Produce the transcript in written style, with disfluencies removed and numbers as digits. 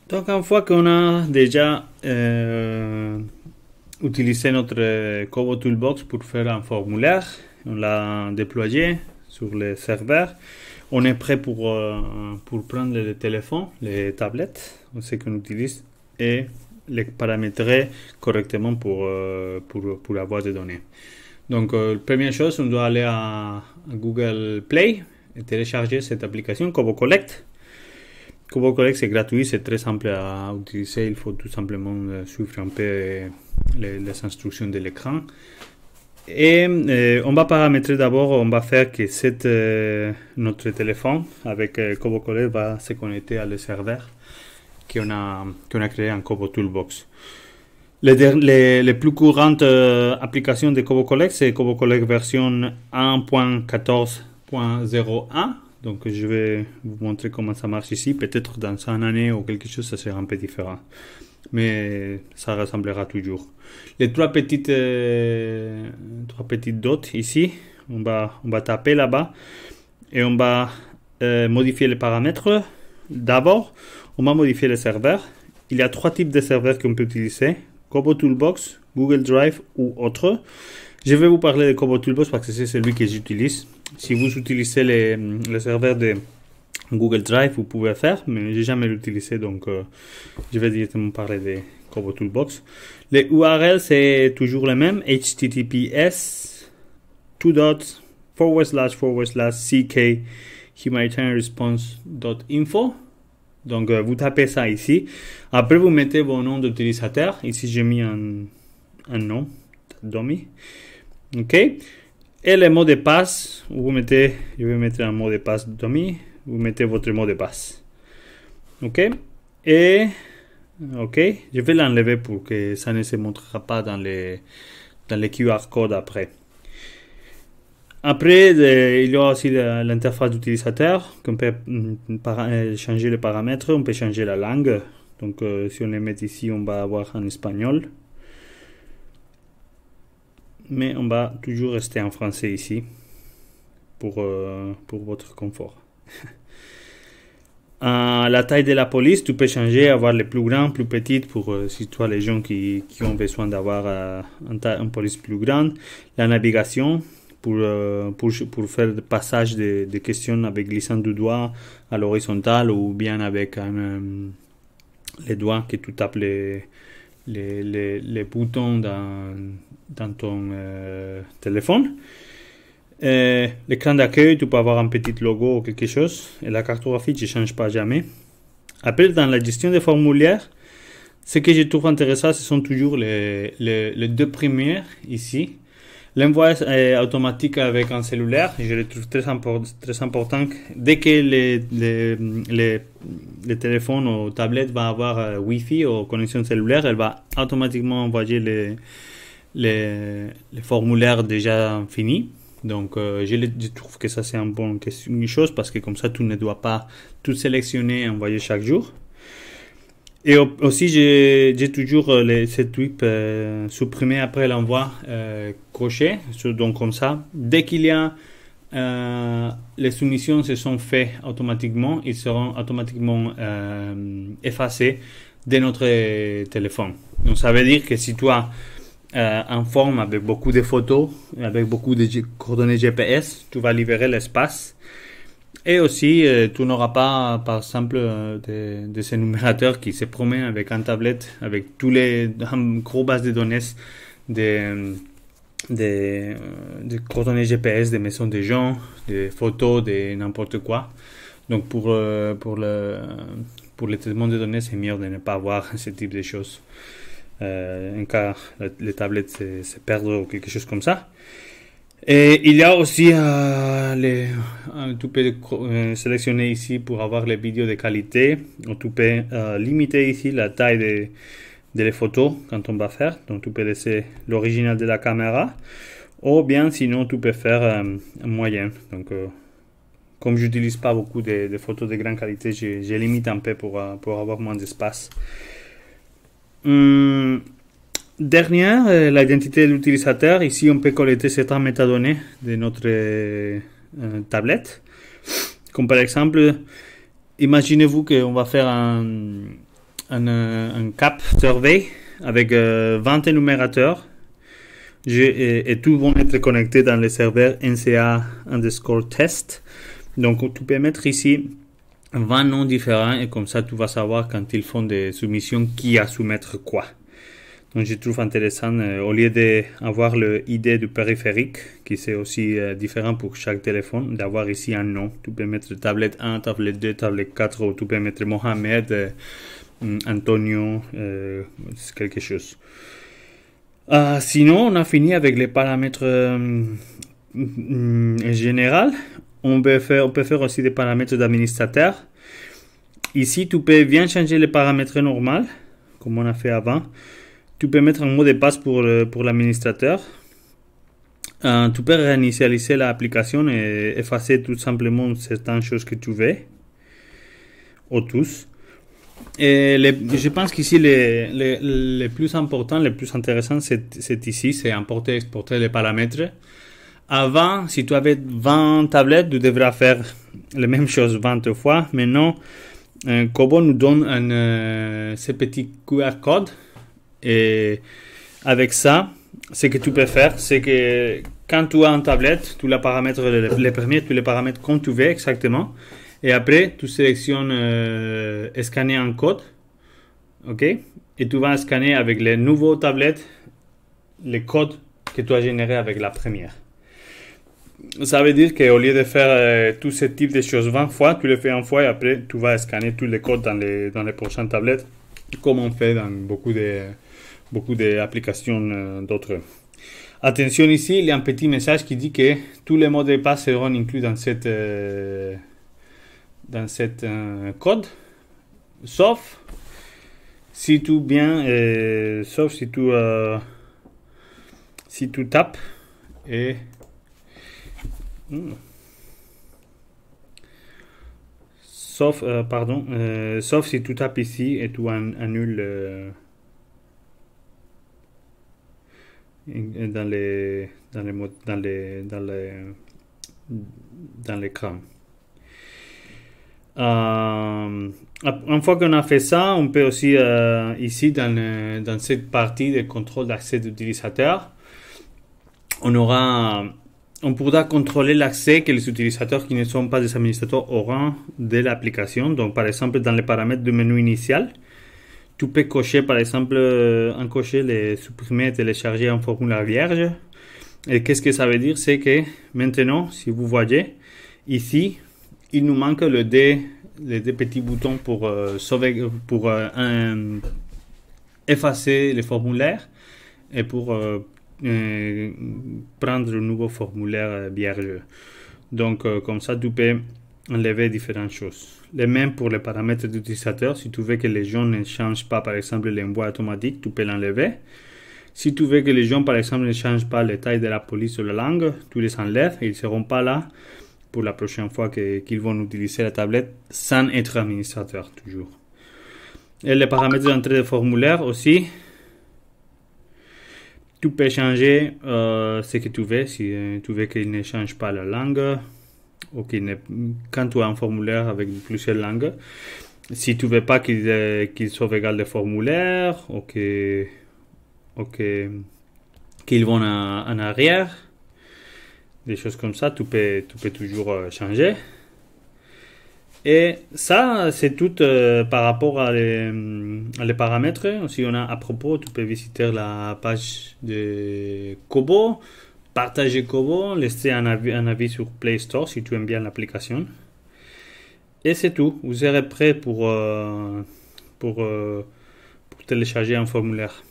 Donc, une fois qu'on a déjà utilisé notre Kobo Toolbox pour faire un formulaire, on l'a déployé sur le serveur, on est prêt pour prendre le téléphone, les tablettes, ce qu'on utilise, et les paramétrer correctement pour avoir des données. Donc, première chose, on doit aller à Google Play et télécharger cette application Kobo Collect. Kobo Collect, c'est gratuit, c'est très simple à utiliser. Il faut tout simplement suivre un peu les instructions de l'écran. Et on va paramétrer d'abord, on va faire que notre téléphone avec Kobo Collect va se connecter à le serveur qu'on a créé en Kobo Toolbox. Les plus courantes applications de Kobo Collect, c'est Kobo Collect version 1.14.01. Donc je vais vous montrer comment ça marche ici. Peut-être dans une année ou quelque chose, ça sera un peu différent. Mais ça ressemblera toujours. Les trois petites dots ici, on va taper là-bas et on va modifier les paramètres. D'abord, on va modifier le serveur. Il y a trois types de serveurs qu'on peut utiliser. Kobo Toolbox, Google Drive ou autre. Je vais vous parler de Kobo Toolbox parce que c'est celui que j'utilise. Si vous utilisez le serveur de Google Drive, vous pouvez faire, mais j'ai jamais l'utilisé, donc je vais directement parler de Kobo Toolbox. Les URL, c'est toujours le même, https //ck humanitarianresponse.info. Donc vous tapez ça ici. Après vous mettez vos noms d'utilisateur. Ici j'ai mis un nom, dummy. Ok. Et le mot de passe, je vais mettre un mot de passe dummy. Vous mettez votre mot de passe. Ok. Et ok. Je vais l'enlever pour que ça ne se montrera pas dans les QR codes après. Après, il y a aussi l'interface d'utilisateur, qu'on peut changer les paramètres, on peut changer la langue. Donc, si on les met ici, on va avoir en espagnol. Mais on va toujours rester en français ici, pour votre confort. La taille de la police, tu peux changer, avoir les plus grands, plus petites, pour si tu as les gens qui ont besoin d'avoir une police plus grande. La navigation, pour faire le passage de questions avec glissant du doigt à l'horizontale ou bien avec les doigts que tu tapes les boutons dans ton téléphone. L'écran d'accueil, tu peux avoir un petit logo ou quelque chose. Et la cartographie, tu ne changes pas jamais. Après, dans la gestion des formulaires, ce que je trouve intéressant, ce sont toujours les deux premières ici. L'envoi automatique avec un cellulaire, je le trouve très important. Dès que les téléphones ou tablettes vont avoir Wi-Fi ou connexion cellulaire, elle va automatiquement envoyer les formulaires déjà finis. Donc, je trouve que ça c'est une chose parce que comme ça, tu ne dois pas tout sélectionner et envoyer chaque jour. Et aussi, j'ai toujours ces tweets supprimés après l'envoi coché. Donc, comme ça, dès qu'il y a les soumissions se sont faites automatiquement, ils seront automatiquement effacés de notre téléphone. Donc, ça veut dire que si tu as un forme avec beaucoup de photos, avec beaucoup de coordonnées GPS, tu vas libérer l'espace. Et aussi, tu n'auras pas, par exemple, des énumérateurs qui se promènent avec un tablette, avec tous les gros bases de données des coordonnées GPS, des maisons des gens, des photos, de n'importe quoi. Donc, pour le traitement de données, c'est mieux de ne pas avoir ce type de choses. En cas les tablettes se perdent ou quelque chose comme ça. Et il y a aussi tu peux sélectionner ici pour avoir les vidéos de qualité. Tu peux limiter ici la taille de les photos quand on va faire. Donc tu peux laisser l'original de la caméra. Ou bien sinon tu peux faire un moyen. Donc comme je n'utilise pas beaucoup de photos de grande qualité, je limite un peu pour avoir moins d'espace. Dernière, l'identité de l'utilisateur. Ici, on peut collecter certaines métadonnées de notre tablette. Comme par exemple, imaginez-vous qu'on va faire un cap survey avec 20 énumérateurs et tout vont être connectés dans le serveur NCA_test. Donc tu peux mettre ici 20 noms différents et comme ça tu vas savoir quand ils font des soumissions qui a soumettre quoi. Donc je trouve intéressant, au lieu d'avoir le ID du périphérique, qui c'est aussi différent pour chaque téléphone, d'avoir ici un nom. Tu peux mettre tablette 1, tablette 2, tablette 4, ou tu peux mettre Mohamed, Antonio, quelque chose. Sinon, on a fini avec les paramètres généraux. On peut faire aussi des paramètres d'administrateur. Ici, tu peux bien changer les paramètres normaux, comme on a fait avant. Tu peux mettre un mot de passe pour l'administrateur. Tu peux réinitialiser l'application et effacer tout simplement certaines choses que tu veux. Ou tous. Et je pense qu'ici, les plus importants, les plus intéressants, c'est ici. C'est importer et exporter les paramètres. Avant, si tu avais 20 tablettes, tu devrais faire les mêmes choses 20 fois. Maintenant, Kobo nous donne ce petit QR code. Et avec ça, ce que tu peux faire, c'est que quand tu as une tablette, tu la paramètres, les premiers, tu les paramètres comme tu veux exactement. Et après, tu sélectionnes scanner un code. OK? Et tu vas scanner avec les nouveaux tablettes les codes que tu as générés avec la première. Ça veut dire qu'au lieu de faire tout ce type de choses 20 fois, tu le fais une fois et après, tu vas scanner tous les codes dans les prochaines tablettes, comme on fait dans beaucoup d'applications d'autres. Attention ici, il y a un petit message qui dit que tous les mots de passe seront inclus dans cette code, sauf si tu tapes et sauf si tu tapes ici et tu annules dans l'écran. Une fois qu'on a fait ça, on peut aussi ici dans cette partie de contrôle d'accès d'utilisateur, on pourra contrôler l'accès que les utilisateurs qui ne sont pas des administrateurs auront de l'application. Donc par exemple dans les paramètres du menu initial, tu peux cocher par exemple les supprimer et télécharger un formulaire vierge. Et qu'est-ce que ça veut dire? C'est que maintenant, si vous voyez ici, il nous manque les deux petits boutons pour effacer les formulaires et pour prendre un nouveau formulaire vierge. Donc comme ça, tu peux enlever différentes choses. Les mêmes pour les paramètres d'utilisateur. Si tu veux que les gens ne changent pas, par exemple, l'envoi automatique, tu peux l'enlever. Si tu veux que les gens, par exemple, ne changent pas les tailles de la police ou la langue, tu les enlèves et ils ne seront pas là pour la prochaine fois qu'ils vont utiliser la tablette sans être administrateur, toujours. Et les paramètres d'entrée de formulaire aussi. Tu peux changer ce que tu veux, si tu veux qu'il ne change pas la langue, ou quand tu as un formulaire avec plusieurs langues, si tu veux pas qu'il sauvegarde le formulaire, ou qu'ils vont en arrière, des choses comme ça, tu peux toujours changer. Et ça, c'est tout par rapport à les paramètres. Si on a à propos, tu peux visiter la page de Kobo, partager Kobo, laisser un avis sur Play Store si tu aimes bien l'application. Et c'est tout. Vous serez prêt pour télécharger un formulaire.